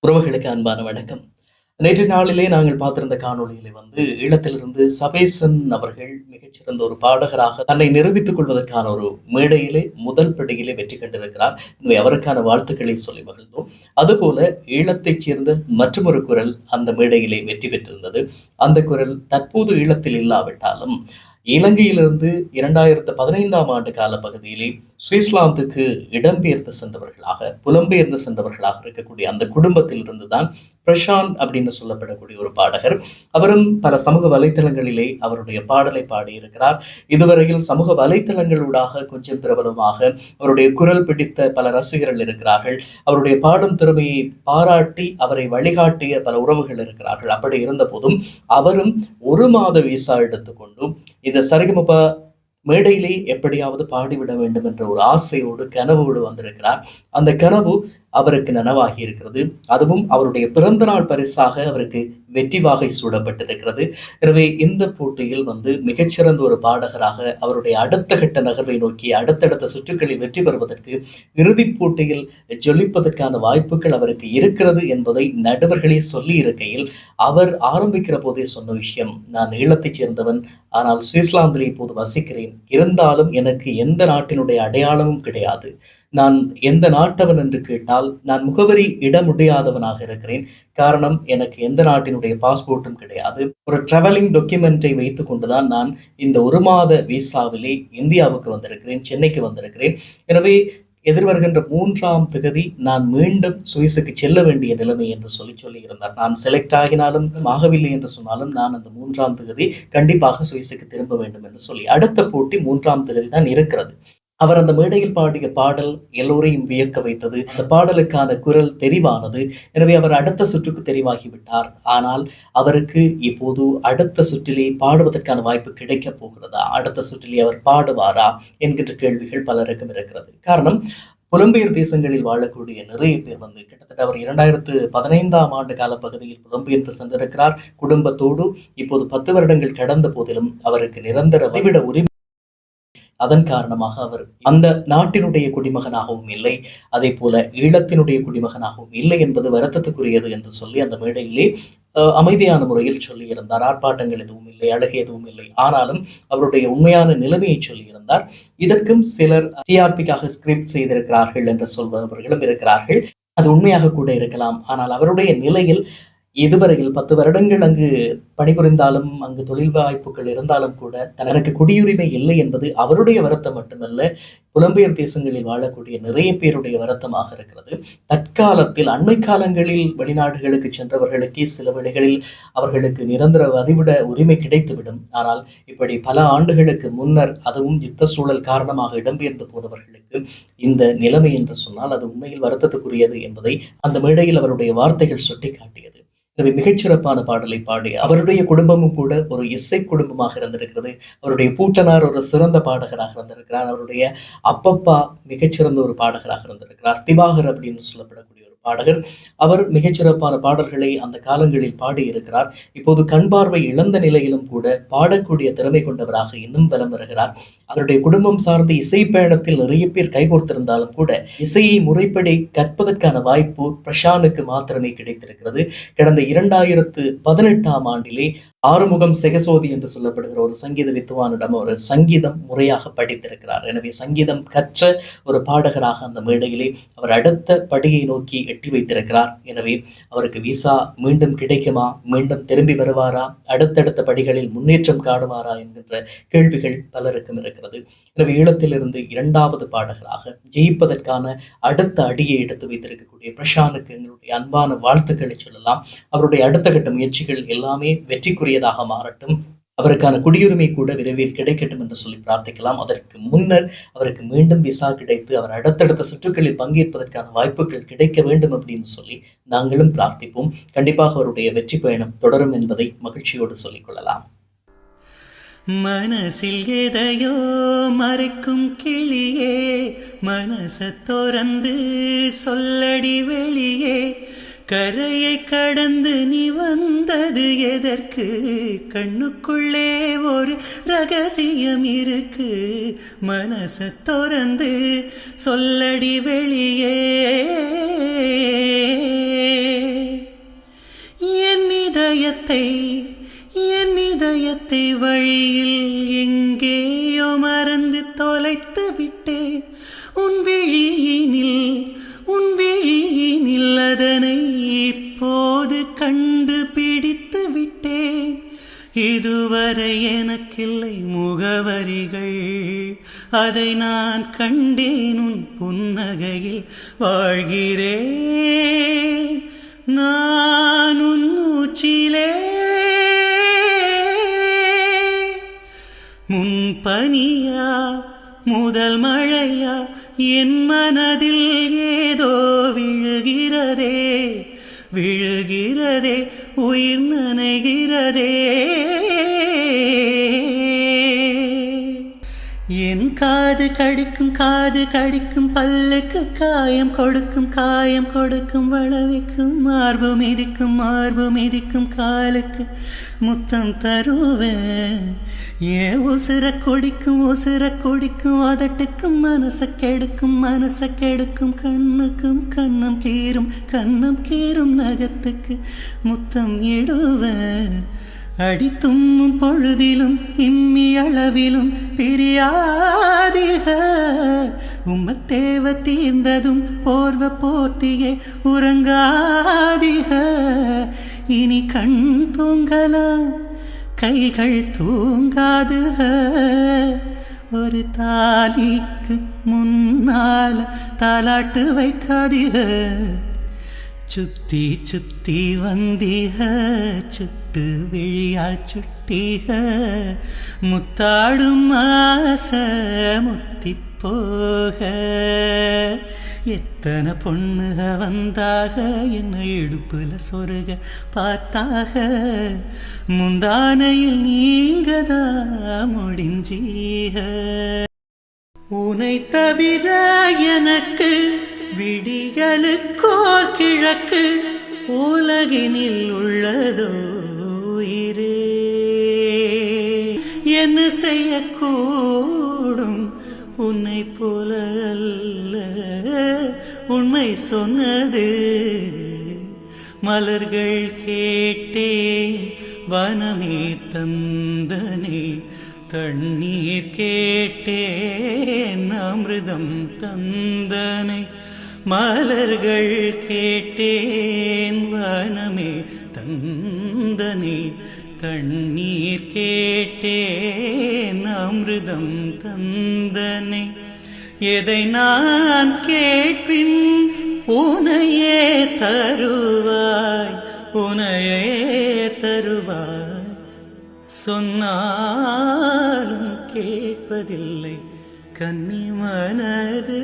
உறவுகளுக்கு அன்பான வணக்கம். நேற்று நாளிலே நாங்கள் பார்த்திருந்த காணொளியிலே ஈழத்திலிருந்து சபேசன் அவர்கள் மிகச்சிறந்த ஒரு பாடகராக தன்னை நிரூபித்துக் கொள்வதற்கான ஒரு மேடையிலே முதல் படியிலே வெற்றி கண்டிருக்கிறார். எனவே அவருக்கான வாழ்த்துக்களை சொல்லி மகிழ்ந்தோம். அதுபோல ஈழத்தைச் சேர்ந்த மற்றொரு குரல் அந்த மேடையிலே வெற்றி பெற்றிருந்தது. அந்த குரல் தற்போது ஈழத்தில் இல்லாவிட்டாலும் இலங்கையிலிருந்து 2015ஆம் ஆண்டு கால பகுதியிலே சுவிட்சர்லாந்துக்கு இடம்பெயர்ந்து சென்றவர்களாக புலம்பெயர்ந்து சென்றவர்களாக இருக்கக்கூடிய அந்த குடும்பத்தில் இருந்துதான் பிரசாந்த் அப்படின்னு சொல்லப்படக்கூடிய ஒரு பாடகர். அவரும் பல சமூக வலைத்தளங்களிலே அவருடைய பாடலை பாடியிருக்கிறார். இதுவரையில் சமூக வலைத்தளங்களூடாக கொஞ்சம் பிரபலமாக அவருடைய குரல் பிடித்த பல ரசிகர்கள் இருக்கிறார்கள். அவருடைய பாடும் திறமையை பாராட்டி அவரை வழிகாட்டிய பல உறவுகள் இருக்கிறார்கள். அப்படி இருந்த போதும் அவரும் ஒரு மாத விசா எடுத்துக்கொண்டு இந்த சரிகமப மேடையிலே எப்படியாவது பாடிவிட வேண்டும் என்ற ஒரு ஆசையோடு கனவோடு வந்திருக்கிறார். அந்த கனவு அவருக்கு நனவாகி இருக்கிறது. அதுவும் அவருடைய பிறந்த நாள் பரிசாக அவருக்கு வெற்றி வாகை சூடப்பட்டிருக்கிறது. எனவே இந்த போட்டியில் மிகச்சிறந்த ஒரு பாடகராக அவருடைய அடுத்த கட்ட நகர்வை நோக்கி அடுத்தடுத்த சுற்றுகளில் வெற்றி பெறுவதற்கு இறுதிப் போட்டியில் ஜொலிப்பதற்கான வாய்ப்புகள் அவருக்கு இருக்கிறது என்பதை நடுவர்களே சொல்லி இருக்கையில் அவர் ஆரம்பிக்கிற போதே சொன்ன விஷயம், நான் ஈழத்தைச் சேர்ந்தவன், ஆனால் சுவிட்சர்லாந்தில் இப்போது வசிக்கிறேன். இருந்தாலும் எனக்கு எந்த நாட்டினுடைய அடையாளமும் கிடையாது. நான் எந்த நாட்டவன் என்று கேட்டால் நான் முகவரி இட முடியாதவனாக இருக்கிறேன். காரணம், எனக்கு எந்த நாட்டினுடைய பாஸ்போர்ட்டும் கிடையாது. ஒரு டிராவலிங் டாக்குமெண்ட்டை வைத்துக் கொண்டுதான் நான் இந்த ஒரு மாத விசாவிலே இந்தியாவுக்கு வந்திருக்கிறேன், சென்னைக்கு வந்திருக்கிறேன். எனவே எதிர்வருகின்ற 3ஆம் தேதி நான் மீண்டும் சுவிஸுக்கு செல்ல வேண்டிய நிலைமை என்று சொல்லி இருந்தார். நான் செலக்ட் ஆகினாலும் ஆகவில்லை என்று சொன்னாலும் நான் அந்த 3ஆம் தேதி கண்டிப்பாக சுவிஸுக்கு திரும்ப வேண்டும் என்று சொல்லி, அடுத்த போட்டி 3ஆம் தேதி தான் இருக்கிறது. அவர் அந்த மேடையில் பாடிய பாடல் எல்லோரையும் வியக்க வைத்தது. அந்த பாடலுக்கான குரல் தெரிவானது. எனவே அவர் அடுத்த சுற்றுக்கு தெரிவாகிவிட்டார். ஆனால் அவருக்கு இப்போது அடுத்த சுற்றிலே பாடுவதற்கான வாய்ப்பு கிடைக்கப் போகிறதா, அடுத்த சுற்றிலே அவர் பாடுவாரா என்கின்ற கேள்விகள் பலருக்கும் இருக்கிறது. காரணம், புலம்பெயர் தேசங்களில் வாழக்கூடிய நிறைய பேர் கிட்டத்தட்ட அவர் 2015ஆம் ஆண்டு கால பகுதியில் புலம்பெயர்ந்து சென்றிருக்கிறார் குடும்பத்தோடு. இப்போது 10 வருடங்கள் கடந்த போதிலும் அவருக்கு நிரந்தர வதிவிட உரிமை. அதன் காரணமாக அவர் அந்த நாட்டினுடைய குடிமகனாகவும் இல்லை, அதே போல ஈழத்தினுடைய குடிமகனாகவும் இல்லை என்பது வருத்தத்துக்குரியது என்று சொல்லி அந்த மேடையிலே அமைதியான முறையில் சொல்லியிருந்தார். ஆர்ப்பாட்டங்கள் எதுவும் இல்லை, அழகு எதுவும் இல்லை. ஆனாலும் அவருடைய உண்மையான நிலைமையை சொல்லியிருந்தார். இதற்கும் சிலர் டிஆர்பிக்காக ஸ்கிரிப்ட் செய்திருக்கிறார்கள் என்று சொல்பவர்களும் இருக்கிறார்கள். அது உண்மையாக கூட இருக்கலாம். ஆனால் அவருடைய நிலையில் இதுவரையில் 10 வருடங்கள் அங்கு பணிபுரிந்தாலும் அங்கு தொழில் வாய்ப்புகள் இருந்தாலும் கூட தனக்கு குடியுரிமை இல்லை என்பது அவருடைய வருத்தம் மட்டுமல்ல, புலம்பெயர் தேசங்களில் வாழக்கூடிய நிறைய பேருடைய வருத்தமாக இருக்கிறது. தற்காலத்தில் அண்மை காலங்களில் வெளிநாடுகளுக்கு சென்றவர்களுக்கே சில வேளைகளில் அவர்களுக்கு நிரந்தர வதிவிட உரிமை கிடைத்துவிடும். ஆனால் இப்படி பல ஆண்டுகளுக்கு முன்னர், அதுவும் யுத்த சூழல் காரணமாக இடம்பெயர்ந்து போனவர்களுக்கு இந்த நிலைமை என்று சொன்னால் அது உண்மையில் வருத்தத்துக்குரியது என்பதை அந்த மேடையில் அவருடைய வார்த்தைகள் சுட்டி காட்டியது. எனவே மிகச்சிறப்பான பாடலை பாடி அவருடைய குடும்பமும் கூட ஒரு இசை குடும்பமாக இருந்திருக்கிறது. அவருடைய பூட்டனார் ஒரு சிறந்த பாடகராக இருந்திருக்கிறார். அவருடைய அப்பப்பா மிகச்சிறந்த ஒரு பாடகராக இருந்திருக்கிறார். திவாகர் அப்படின்னு சொல்லப்படக்கூடிய ஒரு பாடகர். அவர் மிகச்சிறப்பான பாடல்களை அந்த காலங்களில் பாடியிருக்கிறார். இப்போது கண் பார்வை இழந்த நிலையிலும் கூட பாடக்கூடிய திறமை கொண்டவராக இன்னும் பலம் வருகிறார். அவருடைய குடும்பம் சார்ந்த இசை பயணத்தில் நிறைய பேர் கைகோர்த்திருந்தாலும் கூட இசையை முறைப்படி கற்பதற்கான வாய்ப்பு பிரசாந்துக்கு மாத்திரமே கிடைத்திருக்கிறது. கடந்த 2018ஆம் ஆண்டிலே ஆறுமுகம் செகசோதி என்று சொல்லப்படுகிற ஒரு சங்கீத வித்துவானிடம் ஒரு சங்கீதம் முறையாக படித்திருக்கிறார். எனவே சங்கீதம் கற்ற ஒரு பாடகராக அந்த மேடையிலே அவர் அடுத்த படியை நோக்கி எட்டி வைத்திருக்கிறார். எனவே அவருக்கு விசா மீண்டும் கிடைக்குமா, மீண்டும் திரும்பி வருவாரா, அடுத்தடுத்த படிகளில் முன்னேற்றம் காணுவாரா என்கின்ற கேள்விகள் பலருக்கும் இருக்கிறது. எனவே ஈழத்திலிருந்து 2வது பாடகராக ஜெயிப்பதற்கான அடுத்த அடியை எடுத்து வைத்திருக்கக்கூடிய பிரசாந்துக்கு எங்களுடைய அன்பான வாழ்த்துக்களை சொல்லலாம். அவருடைய அடுத்த கட்ட முயற்சிகள் எல்லாமே வெற்றிக்குரியதாக மாறட்டும். அவருக்கான குடியுரிமை கூட விரைவில் கிடைக்கட்டும் என்று சொல்லி பிரார்த்திக்கலாம். அதற்கு முன்னர் அவருக்கு மீண்டும் விசா கிடைத்து அவர் அடுத்தடுத்த சுற்றுகளில் பங்கேற்பதற்கான வாய்ப்புகள் கிடைக்க வேண்டும் அப்படின்னு சொல்லி நாங்களும் பிரார்த்திப்போம். கண்டிப்பாக அவருடைய வெற்றி பயணம் தொடரும் என்பதை மகிழ்ச்சியோடு சொல்லிக் கொள்ளலாம். மனசில் எதையோ மறைக்கும் கிளியே, மனச தொறந்து சொல்லடி வெளியே, கரையை கடந்து நீ வந்தது எதற்கு, கண்ணுக்குள்ளே ஒரு ரகசியம் இருக்கு, மனச தொறந்து சொல்லடி வெளியே. என் இதயத்தை வழியில் எங்கேயோ மறந்து தொலைத்து விட்டேன். உன் விழியினில் அதனை இப்போது கண்டுபிடித்து விட்டேன். இதுவரை எனக்கில்லை முகவரிகள், அதை நான் கண்டேன் உன் புன்னகையில். வாழ்கிறேன் நான் உன் மூச்சிலே. முன்பனியா முதல் மழையா என் மனதில் ஏதோ விழுகிறதே உயிர் நனைகிறதே. என் காது கடிக்கும் பல்லுக்கு காயம் கொடுக்கும் வளவிக்கும் மார்பு மிதிக்கும் காலுக்கு முத்தம் தருவேன். ஏன் உசுர குடிக்கும் அதட்டுக்கும் மனச கெடுக்கும் கண்ணுக்கும் கண்ணம் கீரும் நகத்துக்கு முத்தம் இடுவேன். அடி தும்மும் பொழுதிலும் இம்மி அளவிலும் பிரியாதிக. உம்மத்தேவ தீர்ந்ததும் போர்வ போர்த்தியே உறங்காதிக. இனி கண் தூங்கலாம் கைகள் தூங்காது. ஒரு தாலிக்கு முன்னால் தாலாட்டு வைக்காதிக. சுத்தி வந்திக சுட்டு விழியால் சுட்டிக. முத்தாடும் ஆசை முத்தி போக. எத்தனை பொண்ணுக வந்தாக என்ன இடுப்புல சொருக பார்த்தாக. முந்தானையில் நீங்கதான் முடிஞ்சீக. உனை தவிர எனக்கு விடிகளுக்கோ கிழக்கு உலகினில் உள்ளதோ உயிரே. என்ன செய்யக்கூடும் உன்னை போல அல்ல உண்மை சொன்னது. மலர்கள் கேட்டேன் வனமே தந்தனே. தண்ணீர் கேட்டேன் அமிர்தம் தந்தனை. மலர்கள் கேட்டேன் வனமே தந்தனே. தண்ணீர் கேட்டேன் அமிர்தம் தந்தனை. எதை நான் கேட்பின் உனையே தருவாய் சொன்னாலும் கேட்பதில்லை கன்னி மனது.